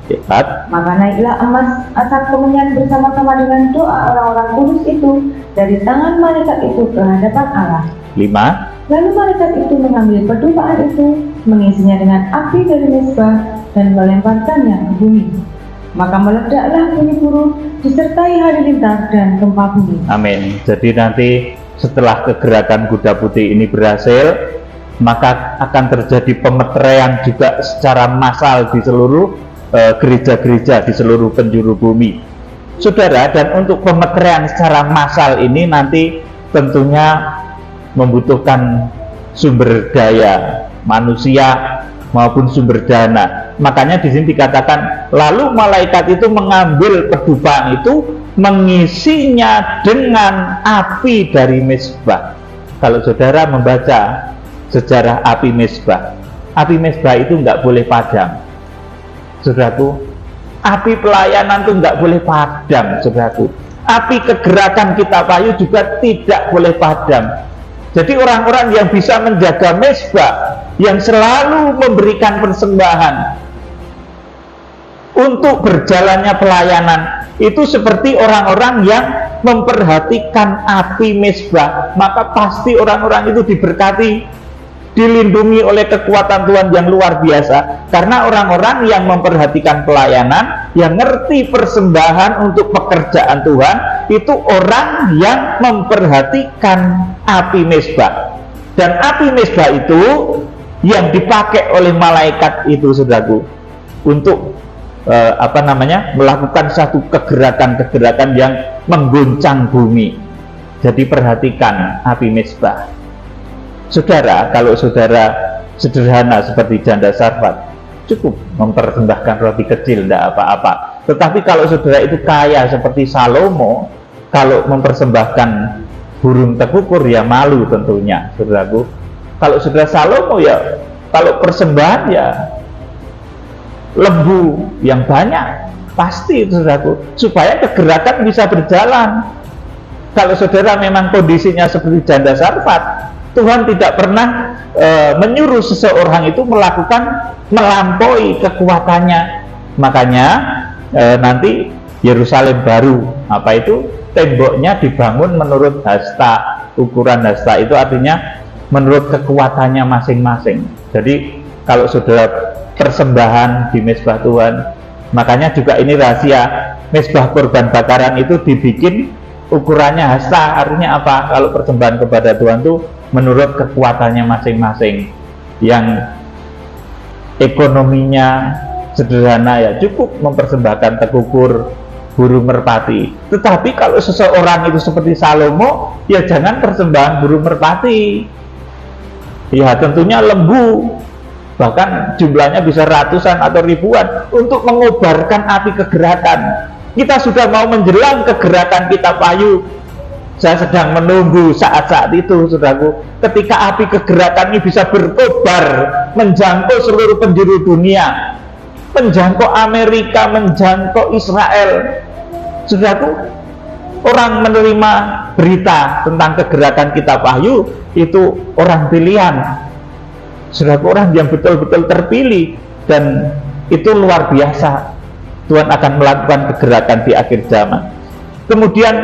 Cepat. Maka naiklah emas asap kemenyan bersama-sama dengan doa orang-orang kudus itu dari tangan malaikat itu ke hadapan Allah. 5. Lalu malaikat itu mengambil pedupaan itu, mengisinya dengan api dari mezbah dan melemparkannya ke bumi. Maka meledaklah bunyi burung disertai halilintar dan gempa bumi. Amin. Jadi nanti setelah kegerakan kuda putih ini berhasil, maka akan terjadi pemeteraian juga secara massal di seluruh gereja-gereja di seluruh penjuru bumi. Saudara, dan untuk pemeteraian secara massal ini nanti tentunya membutuhkan sumber daya manusia maupun sumber dana. Makanya di sini dikatakan, lalu malaikat itu mengambil pedupaan itu, mengisinya dengan api dari mezbah. Kalau saudara membaca sejarah api mezbah itu nggak boleh padam, saudaraku. Api pelayanan itu nggak boleh padam, saudaraku. Api kegerakan kita payu juga tidak boleh padam. Jadi orang-orang yang bisa menjaga mezbah, yang selalu memberikan persembahan untuk berjalannya pelayanan, itu seperti orang-orang yang memperhatikan api mezbah. Maka pasti orang-orang itu diberkati, dilindungi oleh kekuatan Tuhan yang luar biasa. Karena orang-orang yang memperhatikan pelayanan, yang ngerti persembahan untuk pekerjaan Tuhan, itu orang yang memperhatikan api mezbah. Dan api mezbah itu yang dipakai oleh malaikat itu, saudaraku, untuk melakukan satu kegerakan-kegerakan yang mengguncang bumi. Jadi perhatikan api mezbah. Saudara, kalau saudara sederhana seperti janda Sarfat, cukup mempersembahkan roti kecil, tidak apa-apa. Tetapi kalau saudara itu kaya seperti Salomo, kalau mempersembahkan burung tekukur, ya malu tentunya, saudaraku. Kalau saudara Salomo, ya kalau persembahan ya lembu yang banyak, pasti, saudaraku, supaya kegerakan bisa berjalan. Kalau saudara memang kondisinya seperti janda Sarfat, Tuhan tidak pernah menyuruh seseorang itu melampaui kekuatannya. Makanya nanti Yerusalem baru, apa itu, temboknya dibangun menurut hasta. Ukuran hasta itu artinya menurut kekuatannya masing-masing. Jadi kalau saudara persembahan di mezbah Tuhan, makanya juga ini rahasia, mezbah korban bakaran itu dibikin ukurannya hasta. Artinya apa? Kalau persembahan kepada Tuhan itu menurut kekuatannya masing-masing. Yang ekonominya sederhana, ya cukup mempersembahkan tekukur, burung merpati. Tetapi kalau seseorang itu seperti Salomo, ya jangan persembahan burung merpati, ya tentunya lembu, bahkan jumlahnya bisa ratusan atau ribuan, untuk mengobarkan api kegerakan. Kita sudah mau menjelang kegerakan kita payu. Saya sedang menunggu saat-saat itu, saudaraku, ketika api kegerakan ini bisa berkobar, menjangkau seluruh penjuru dunia, menjangkau Amerika, menjangkau Israel. Saudaraku, orang menerima berita tentang kegerakan kita payu itu orang pilihan, saudaraku, orang yang betul-betul terpilih. Dan itu luar biasa, Tuhan akan melakukan kegerakan di akhir zaman. Kemudian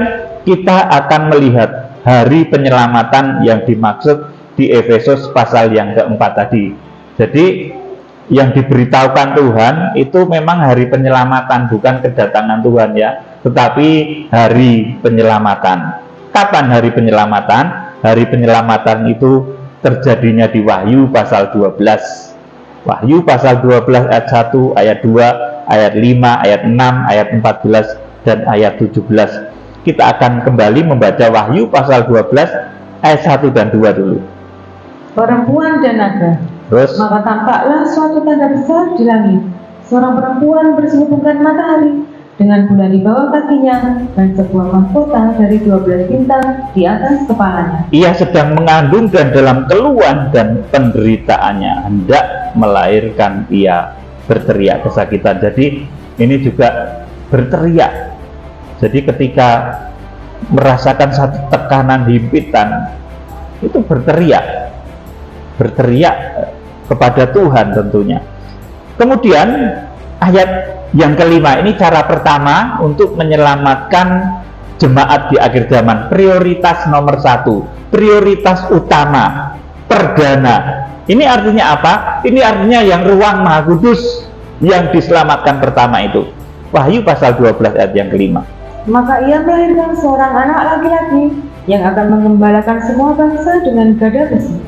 kita akan melihat hari penyelamatan yang dimaksud di Efesus pasal yang keempat tadi. Jadi yang diberitahukan Tuhan itu memang hari penyelamatan, bukan kedatangan Tuhan, ya, tetapi hari penyelamatan. Kapan hari penyelamatan? Hari penyelamatan itu terjadinya di Wahyu pasal 12. Wahyu pasal 12 ayat 1, ayat 2, ayat 5, ayat 6, ayat 14, dan ayat 17. Kita akan kembali membaca Wahyu pasal 12 ayat 1 dan 2 dulu. Perempuan dan naga. Terus, maka tampaklah suatu tanda besar di langit, seorang perempuan berselubungkan matahari dengan bulan di bawah kakinya dan sebuah mahkota dari 12 bintang di atas kepalanya. Ia sedang mengandung dan dalam keluhan dan penderitaannya hendak melahirkan, ia berteriak kesakitan. Jadi ini juga berteriak. Jadi ketika merasakan satu tekanan himpitan, itu berteriak kepada Tuhan tentunya. Kemudian ayat yang kelima ini cara pertama untuk menyelamatkan jemaat di akhir zaman. Prioritas nomor satu, prioritas utama, perdana. Ini artinya apa? Ini artinya yang ruang Maha Kudus yang diselamatkan pertama itu. Wahyu pasal 12 ayat yang kelima. Maka ia melahirkan seorang anak laki-laki yang akan mengembalakan semua bangsa dengan gada besi.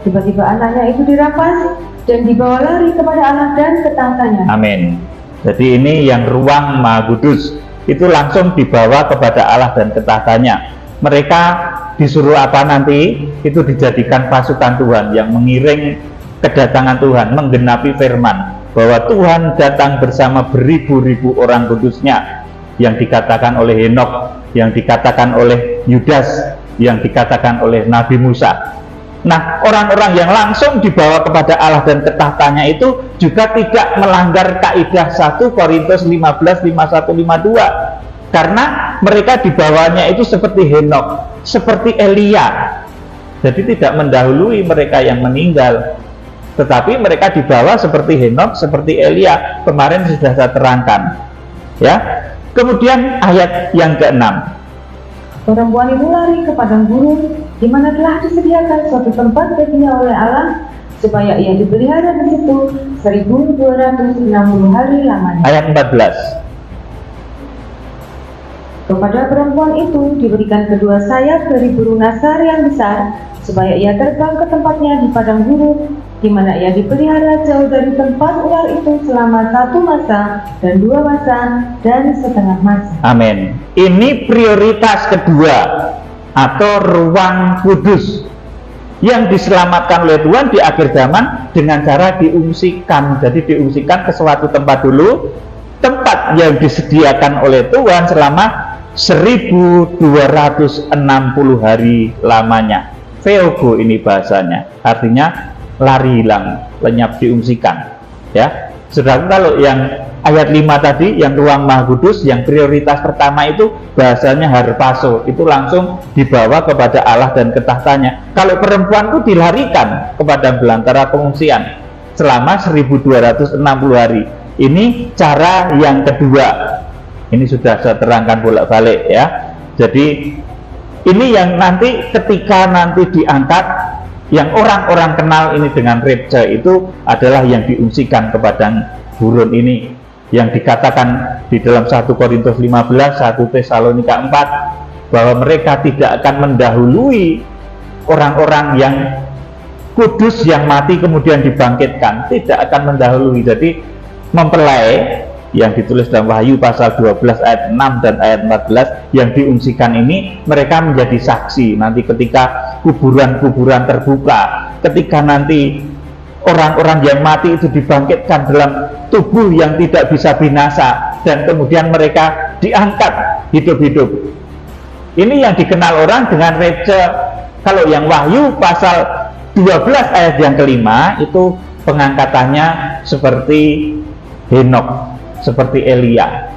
Tiba-tiba anaknya itu dirampas dan dibawa lari kepada Allah dan ketahatannya. Amin. Jadi ini yang ruang Maha Kudus itu langsung dibawa kepada Allah dan ketahatannya. Mereka disuruh apa nanti? Itu dijadikan pasukan Tuhan yang mengiring kedatangan Tuhan, menggenapi firman bahwa Tuhan datang bersama beribu-ribu orang kudusnya, yang dikatakan oleh Henokh, yang dikatakan oleh Yudas, yang dikatakan oleh Nabi Musa. Nah, orang-orang yang langsung dibawa kepada Allah dan ketahatannya itu juga tidak melanggar kaidah 1 Korintus 15, 51, 52, karena mereka dibawanya itu seperti Henokh, seperti Elia. Jadi tidak mendahului mereka yang meninggal, tetapi mereka dibawa seperti Henokh, seperti Elia. Kemarin sudah saya terangkan, ya. Kemudian ayat yang ke-6. Perempuan itu lari ke padang gurun, di mana telah disediakan suatu tempat baginya oleh Allah, supaya ia dipelihara di situ 1260 hari lamanya. Ayat 14. Kepada perempuan itu diberikan kedua sayap dari burung nasar yang besar, supaya ia terbang ke tempatnya di padang gurun, di mana ia dipelihara jauh dari tempat ular itu selama 1 masa dan 2 masa dan setengah masa. Amin. Ini prioritas kedua atau ruang kudus yang diselamatkan oleh Tuhan di akhir zaman dengan cara diungsikan. Jadi diungsikan ke suatu tempat dulu, tempat yang disediakan oleh Tuhan selama 1260 hari lamanya. Veogo ini bahasanya, artinya lari hilang, lenyap, diungsikan, ya. Sedangkan kalau yang ayat 5 tadi, yang ruang Maha Kudus, yang prioritas pertama itu bahasanya harpazo, itu langsung dibawa kepada Allah dan ketahatannya. Kalau perempuan itu dilarikan kepada belantara pengungsian selama 1260 hari. Ini cara yang kedua. Ini sudah saya terangkan bolak-balik, ya. Jadi ini yang nanti ketika nanti diangkat, yang orang-orang kenal ini dengan Repce itu adalah yang diungsikan ke padang gurun ini, yang dikatakan di dalam 1 Korintus 15, 1 Tesalonika 4, bahwa mereka tidak akan mendahului orang-orang yang kudus yang mati kemudian dibangkitkan, tidak akan mendahului. Jadi mempelai yang ditulis dalam Wahyu pasal 12 ayat 6 dan ayat 14 yang diungsikan ini, mereka menjadi saksi nanti ketika kuburan-kuburan terbuka, ketika nanti orang-orang yang mati itu dibangkitkan dalam tubuh yang tidak bisa binasa, dan kemudian mereka diangkat hidup-hidup. Ini yang dikenal orang dengan Repce. Kalau yang Wahyu pasal 12 ayat yang kelima itu pengangkatannya seperti Henokh, seperti Elia,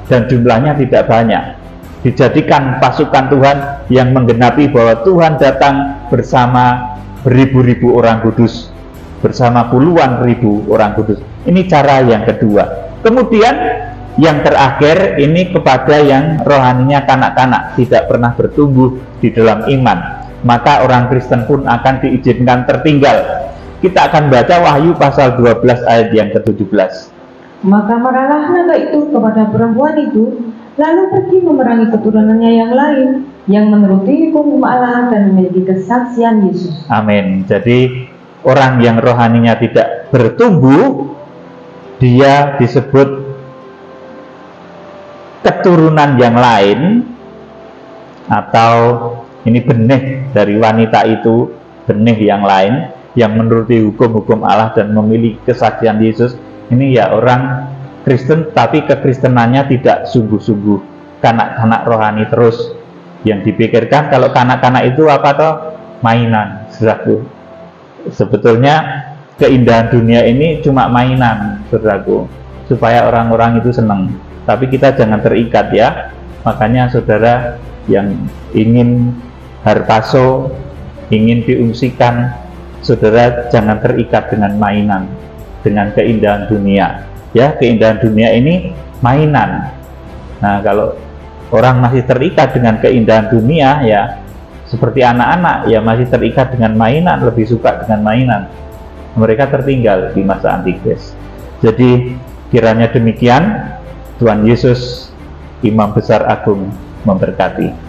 dan jumlahnya tidak banyak. Dijadikan pasukan Tuhan yang menggenapi bahwa Tuhan datang bersama beribu-ribu orang kudus, bersama puluhan ribu orang kudus. Ini cara yang kedua. Kemudian yang terakhir ini kepada yang rohaninya kanak-kanak, tidak pernah bertumbuh di dalam iman, maka orang Kristen pun akan diizinkan tertinggal. Kita akan baca Wahyu pasal 12 ayat yang ke-17. Maka marahlah naga itu kepada perempuan itu, lalu pergi memerangi keturunannya yang lain, yang menuruti hukum Allah dan memiliki kesaksian Yesus. Amin. Jadi orang yang rohaninya tidak bertumbuh, dia disebut keturunan yang lain, atau ini benih dari wanita itu, benih yang lain yang menuruti hukum-hukum Allah dan memiliki kesaksian Yesus. Ini ya orang Kristen tapi kekristenannya tidak sungguh-sungguh, kanak-kanak rohani terus. Yang dipikirkan kalau kanak-kanak itu apa toh? Mainan, saudaraku. Sebetulnya keindahan dunia ini cuma mainan, saudaraku, supaya orang-orang itu senang. Tapi kita jangan terikat, ya. Makanya saudara yang ingin harpaso, ingin diungsikan, saudara jangan terikat dengan mainan, dengan keindahan dunia. Ya, keindahan dunia ini mainan. Nah, kalau orang masih terikat dengan keindahan dunia, ya seperti anak-anak ya masih terikat dengan mainan, lebih suka dengan mainan, mereka tertinggal di masa Antikris. Jadi kiranya demikian. Tuhan Yesus Imam Besar Agung memberkati.